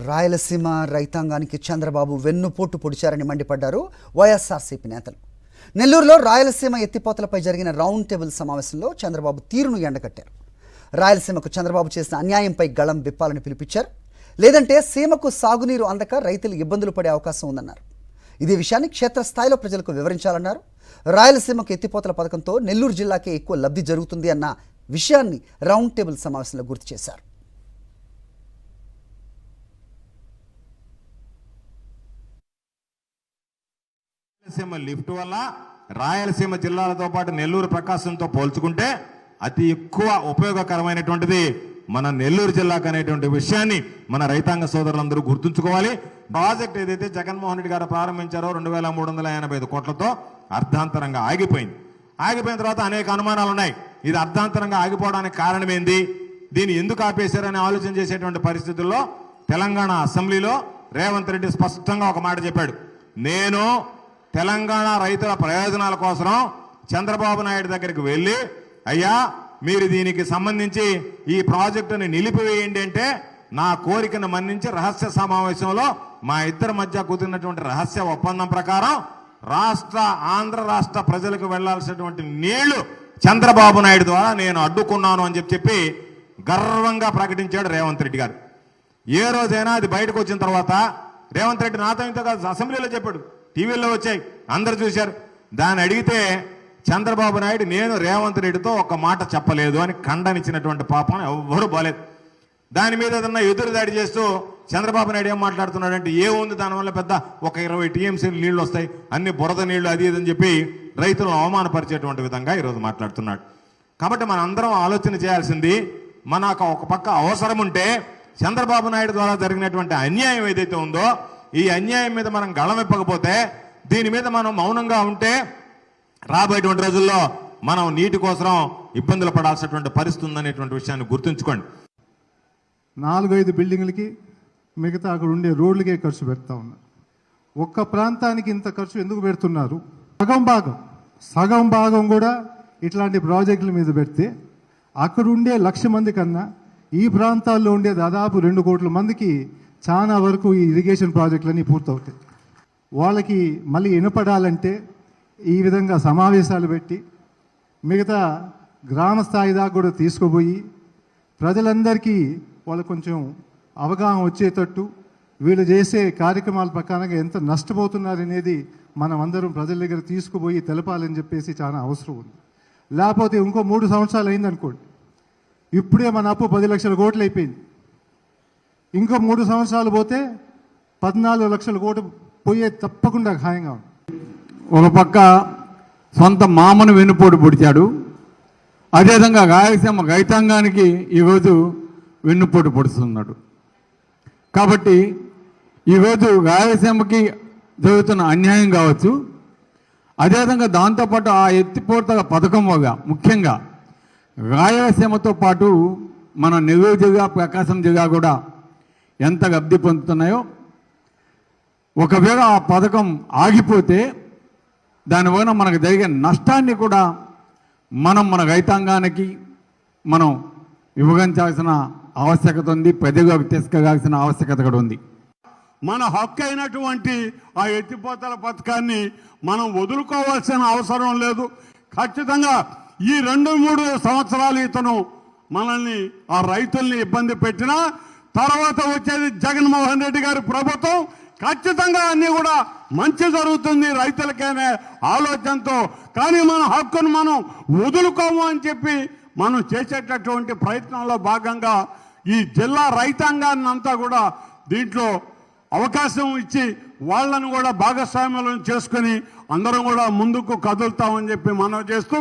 రాయలసీమ రైతాంగానికి చంద్రబాబు వెన్నుపోటు పొడిచారని మండిపడ్డారు వైఎస్ఆర్సీపీ నేతలు. నెల్లూరులో రాయలసీమ ఎత్తిపోతలపై జరిగిన రౌండ్ టేబుల్ సమావేశంలో చంద్రబాబు తీరును ఎండగట్టారు. రాయలసీమకు చంద్రబాబు చేసిన అన్యాయంపై గళం విప్పాలని పిలిపించారు. లేదంటే సీమకు సాగునీరు అందక రైతులు ఇబ్బందులు పడే అవకాశం ఉందన్నారు. ఇదే విషయాన్ని క్షేత్రస్థాయిలో ప్రజలకు వివరించాలన్నారు. రాయలసీమకు ఎత్తిపోతల పథకంతో నెల్లూరు జిల్లాకే ఎక్కువ లబ్ధి జరుగుతుంది అన్న విషయాన్ని రౌండ్ టేబుల్ సమావేశంలో గుర్తు చేశారు. రాయలసీమ లిఫ్ట్ వల్ల రాయలసీమ జిల్లాలతో పాటు నెల్లూరు ప్రకాశంతో పోల్చుకుంటే అతి ఎక్కువ ఉపయోగకరమైనటువంటిది మన నెల్లూరు జిల్లాకు అనేటువంటి విషయాన్ని మన రైతాంగ సోదరులందరూ గుర్తుంచుకోవాలి. ప్రాజెక్ట్ ఏదైతే జగన్మోహన్ రెడ్డి గారు ప్రారంభించారో 2385 కోట్లతో అర్ధాంతరంగా ఆగిపోయింది. ఆగిపోయిన తర్వాత అనేక అనుమానాలు ఉన్నాయి. ఇది అర్ధాంతరంగా ఆగిపోవడానికి కారణం ఏంది, దీన్ని ఎందుకు ఆపేశారని ఆలోచన చేసేటువంటి పరిస్థితుల్లో తెలంగాణ అసెంబ్లీలో రేవంత్ రెడ్డి స్పష్టంగా ఒక మాట చెప్పాడు. నేను తెలంగాణ రైతుల ప్రయోజనాల కోసం చంద్రబాబు నాయుడు దగ్గరికి వెళ్ళి, అయ్యా మీరు దీనికి సంబంధించి ఈ ప్రాజెక్టుని నిలిపివేయండి అంటే నా కోరికను మన్నించి రహస్య సమావేశంలో మా ఇద్దరి మధ్య కుదిరినటువంటి రహస్య ఒప్పందం ప్రకారం ఆంధ్ర రాష్ట్ర ప్రజలకు వెళ్లాల్సినటువంటి నీళ్లు చంద్రబాబు నాయుడు ద్వారా నేను అడ్డుకున్నాను అని చెప్పి గర్వంగా ప్రకటించాడు రేవంత్ రెడ్డి గారు. ఏ రోజైనా అది బయటకు వచ్చిన తర్వాత రేవంత్ రెడ్డి నాతో ఇంత కాదు అసెంబ్లీలో చెప్పాడు, టీవీల్లో వచ్చాయి, అందరు చూశారు. దాన్ని అడిగితే చంద్రబాబు నాయుడు నేను రేవంత్ రెడ్డితో ఒక మాట చెప్పలేదు అని ఖండనిచ్చినటువంటి పాపం ఎవ్వరూ బాలేదు. దాని మీద ఏదన్నా ఎదురుదాడి చేస్తూ చంద్రబాబు నాయుడు ఏం మాట్లాడుతున్నాడంటే, ఏముంది దానివల్ల పెద్ద ఒక 20 టీఎంసీలు నీళ్లు వస్తాయి, అన్ని బురద నీళ్లు అది ఇదని చెప్పి రైతులను అవమానపరిచేటువంటి విధంగా ఈరోజు మాట్లాడుతున్నాడు. కాబట్టి మన అందరం ఆలోచన చేయాల్సింది, మనకు ఒక పక్క అవసరం ఉంటే చంద్రబాబు నాయుడు ద్వారా జరిగినటువంటి అన్యాయం ఏదైతే ఉందో ఈ అన్యాయం మీద మనం గళమెప్పకపోతే, దీని మీద మనం మౌనంగా ఉంటే రాబోయేటువంటి రోజుల్లో మనం నీటి కోసం ఇబ్బందులు పడాల్సినటువంటి పరిస్థితి ఉందనేటువంటి విషయాన్ని గుర్తుంచుకోండి. 4-5 బిల్డింగ్లకి మిగతా అక్కడ ఉండే రోడ్లకే ఖర్చు పెడతా ఉన్నారు. ఒక్క ప్రాంతానికి ఇంత ఖర్చు ఎందుకు పెడుతున్నారు? సగం భాగం కూడా ఇట్లాంటి ప్రాజెక్టుల మీద పెడితే అక్కడ ఉండే 1,00,000 మంది కన్నా ఈ ప్రాంతాల్లో ఉండే దాదాపు 2 కోట్ల మందికి చాలా వరకు ఈ ఇరిగేషన్ ప్రాజెక్టులన్నీ పూర్తవుతాయి. వాళ్ళకి మళ్ళీ వినపడాలంటే ఈ విధంగా సమావేశాలు పెట్టి మిగతా గ్రామ స్థాయి దాకా కూడా తీసుకుపోయి ప్రజలందరికీ వాళ్ళు కొంచెం అవగాహన వచ్చేటట్టు వీళ్ళు చేసే కార్యక్రమాల ప్రకారంగా ఎంత నష్టపోతున్నారు అనేది మనం అందరం ప్రజల దగ్గర తీసుకుపోయి తెలపాలని చెప్పేసి చాలా అవసరం ఉంది. లేకపోతే ఇంకో 3 సంవత్సరాలు అయిందనుకోండి, ఇప్పుడే మన అప్పు 10 లక్షల కోట్లు అయిపోయింది. ఇంకో 3 సంవత్సరాలు పోతే 14 లక్షల కోట్లు పోయే తప్పకుండా ఖాయంగా ఉంది. ఒక పక్క సొంత మామను వెన్నుపోటు పొడిచాడు, అదేవిధంగా రాయలసీమ రైతాంగానికి ఈరోజు వెన్నుపోటు పొడుస్తున్నాడు. కాబట్టి ఈరోజు రాయలసీమకి జరుగుతున్న అన్యాయం కావచ్చు, అదేవిధంగా దాంతోపాటు ఆ ఎత్తిపోతల పథకం వల్ల ముఖ్యంగా రాయలసీమతో పాటు మన నెల్లూరు జిల్లా ప్రకాశం జిల్లా కూడా ఎంత లబ్ధి పొందుతున్నాయో, ఒకవేళ ఆ పథకం ఆగిపోతే దానివల్ల మనకు జరిగే నష్టాన్ని కూడా మన రైతాంగానికి మనం ఇవ్వగలించాల్సిన ఆవశ్యకత ఉంది, ప్రజలకు తీసుకెళ్లాల్సిన ఆవశ్యకత కూడా ఉంది. మన హక్కు అయినటువంటి ఆ ఎత్తిపోతల పథకాన్ని మనం వదులుకోవాల్సిన అవసరం లేదు. ఖచ్చితంగా ఈ 2-3 సంవత్సరాలు ఇతను మనల్ని ఆ రైతుల్ని ఇబ్బంది పెట్టినా తర్వాత వచ్చేది జగన్మోహన్ రెడ్డి గారి ప్రభుత్వం, ఖచ్చితంగా అన్నీ కూడా మంచి జరుగుతుంది రైతులకైనా ఆలోచనతో. కానీ మన హక్కును మనం వదులుకోము అని చెప్పి మనం చేసేటటువంటి ప్రయత్నంలో భాగంగా ఈ జిల్లా రైతాంగాన్ని అంతా కూడా దీంట్లో అవకాశం ఇచ్చి వాళ్ళను కూడా భాగస్వామ్యం చేసుకొని అందరం కూడా ముందుకు కదులుతామని చెప్పి మనం చేస్తూ